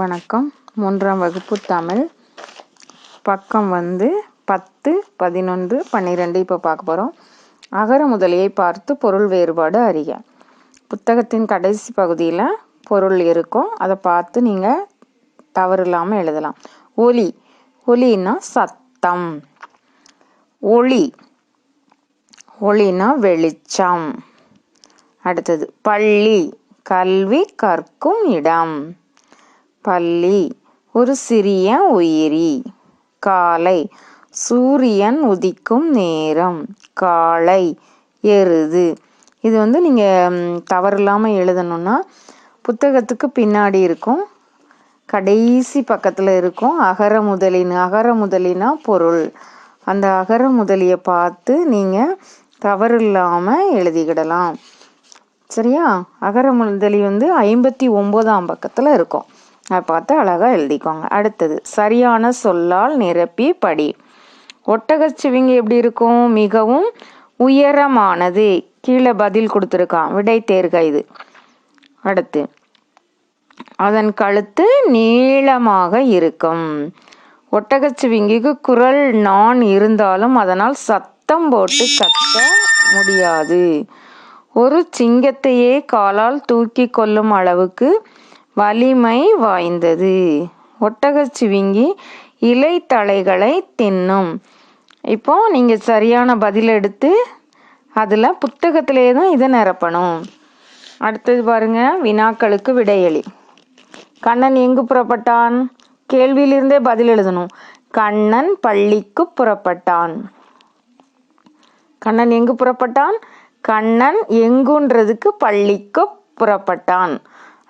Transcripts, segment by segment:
வணக்கம். 3ஆம் வகுப்பு தமிழ். பக்கம் 10, 11, 12 இப்போ பார்க்க போகிறோம். அகர முதலியை பார்த்து பொருள் வேறுபாடு அறிக. புத்தகத்தின் கடைசி பகுதியில் பொருள் இருக்கும், அதை பார்த்து நீங்கள் தவறு இல்லாமல் எழுதலாம். ஒலி, ஒலின்னா சத்தம். ஒளி, ஒளினா வெளிச்சம். அடுத்தது பள்ளி, கல்வி கற்கும் இடம். பள்ளி, ஒரு சிறிய உயிரி. காலை, சூரியன் உதிக்கும் நேரம். காளை, எருது. இது நீங்கள் தவறில்லாமல் எழுதணும்னா புத்தகத்துக்கு பின்னாடி இருக்கும், கடைசி பக்கத்தில் இருக்கும் அகர முதலின்னு. அகர முதலினா பொருள். அந்த அகர முதலியை பார்த்து நீங்கள் தவறில்லாமல் எழுதிக்கிடலாம். சரியா? அகர முதலி 59ஆம் பக்கத்தில் இருக்கும், அதை பார்த்து அழகாக எழுதிக்கோங்க. அடுத்தது சரியான சொல்லால் நிரப்பி படி. ஒட்டகச்சிவிங்கி எப்படி இருக்கும்? மிகவும் உயரமானது. கீழே பதில் கொடுத்துருக்கான், விடை தேர்க இது. அடுத்து அதன் கழுத்து நீளமாக இருக்கும். ஒட்டகச்சிவிங்கிக்கு குரல் நான் இருந்தாலும் அதனால் சத்தம் போட்டு கத்த முடியாது. ஒரு சிங்கத்தையே காலால் தூக்கி கொள்ளும் அளவுக்கு வலிமை வாய்ந்தது. ஒட்டகச்சிவிங்கி இலைத்தழைகளை தின்னும். இப்போ நீங்கள் சரியான பதில் எடுத்து அதில் புத்தகத்திலே தான் இதை நிரப்பணும். அடுத்தது பாருங்க, வினாக்களுக்கு விடையளி. கண்ணன் எங்கு புறப்பட்டான்? கேள்வியிலிருந்தே பதில் எழுதணும். கண்ணன் பள்ளிக்கு புறப்பட்டான். கண்ணன் எங்கு புறப்பட்டான்? கண்ணன் எங்குன்றதுக்கு பள்ளிக்கு புறப்பட்டான்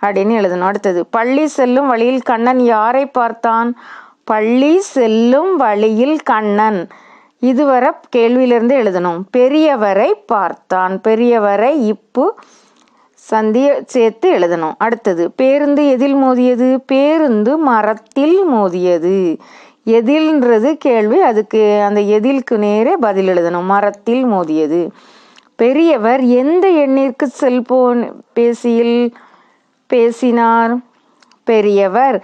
அப்படின்னு எழுதணும். அடுத்தது பள்ளி செல்லும் வழியில் கண்ணன் யாரை பார்த்தான்? பள்ளி செல்லும் வழியில் கண்ணன், இதுவரை கேள்வியிலிருந்து எழுதணும். பெரியவரை பார்த்தான். பெரியவரை இப்பு சந்தியை சேர்த்து எழுதணும். அடுத்தது பேருந்து எதில் மோதியது? பேருந்து மரத்தில் மோதியது. எதில்ன்றது கேள்வி, அதுக்கு அந்த எதிலுக்கு நேரே பதில் எழுதணும். மரத்தில் மோதியது. பெரியவர் எந்த எண்ணிற்கு செல்போன் பேசியில் பேசினார்? பெரியவர்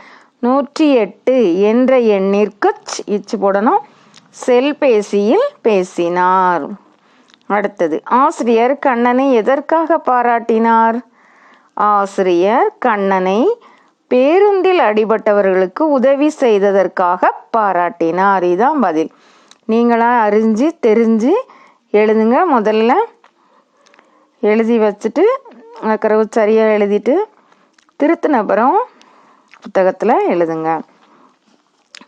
108 என்ற எண்ணிற்கு இச்சு போடணும், செல்பேசியில் பேசினார். அடுத்தது ஆசிரியர் கண்ணனை எதற்காக பாராட்டினார்? ஆசிரியர் கண்ணனை பேருந்தில் அடிபட்டவர்களுக்கு உதவி செய்ததற்காக பாராட்டினார். இதுதான் பதில். நீங்களா அறிஞ்சு தெரிஞ்சு எழுதுங்க. முதல்ல எழுதி வச்சுட்டு அக்கறவு சரியாக எழுதிட்டு திருத்தின அப்புறம் புத்தகத்தில் எழுதுங்க.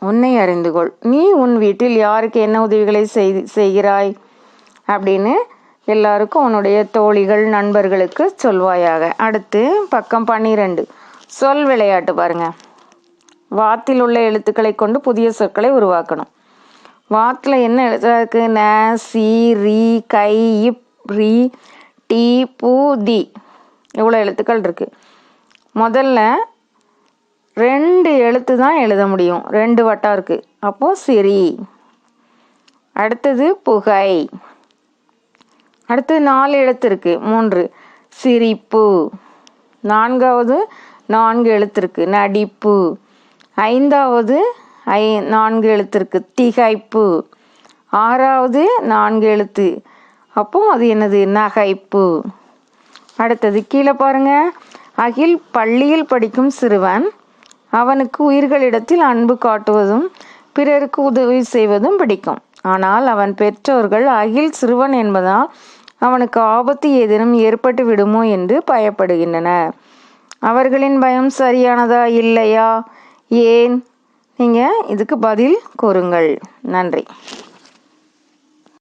உன்னை அறிந்து கொள். நீ உன் வீட்டில் யாருக்கு என்ன உதவிகளை செய்கிறாய் அப்படின்னு எல்லாருக்கும் உன்னுடைய தோழிகள் நண்பர்களுக்கு சொல்வாயாக. அடுத்து பக்கம் 12, சொல் விளையாட்டு பாருங்க. வாத்தில் உள்ள எழுத்துக்களை கொண்டு புதிய சொற்களை உருவாக்கணும். வாத்தில் என்ன எழுத்தா இருக்கு? ந, சி, ரி, கை, இப், ரி, டி, பூ, தி. இவ்வளோ எழுத்துக்கள் இருக்கு. முதல்ல 2 எழுத்து தான் எழுத முடியும், 2 வட்டம் இருக்கு. அப்போ சிரி. அடுத்தது புகை. அடுத்து 4 எழுத்து இருக்கு, 3. சிரிப்பு. 4வது 4 எழுத்து இருக்கு, நடிப்பு. 5வது 4 எழுத்து இருக்கு, திகைப்பு. 6வது 4 எழுத்து, அப்போ அது என்னது? நகைப்பு. அடுத்தது கீழே பாருங்க. அகில் பள்ளியில் படிக்கும் சிறுவன். அவனுக்கு உயிர்களிடத்தில் அன்பு காட்டுவதும் பிறருக்கு உதவி செய்வதும் பிடிக்கும். ஆனால் அவன் பெற்றோர்கள் அகில் சிறுவன் என்பதால் அவனுக்கு ஆபத்து ஏதேனும் ஏற்பட்டு விடுமோ என்று பயப்படுகின்றனர். அவர்களின் பயம் சரியானதா இல்லையா? ஏன்? நீங்கள் இதுக்கு பதில் கூறுங்கள். நன்றி.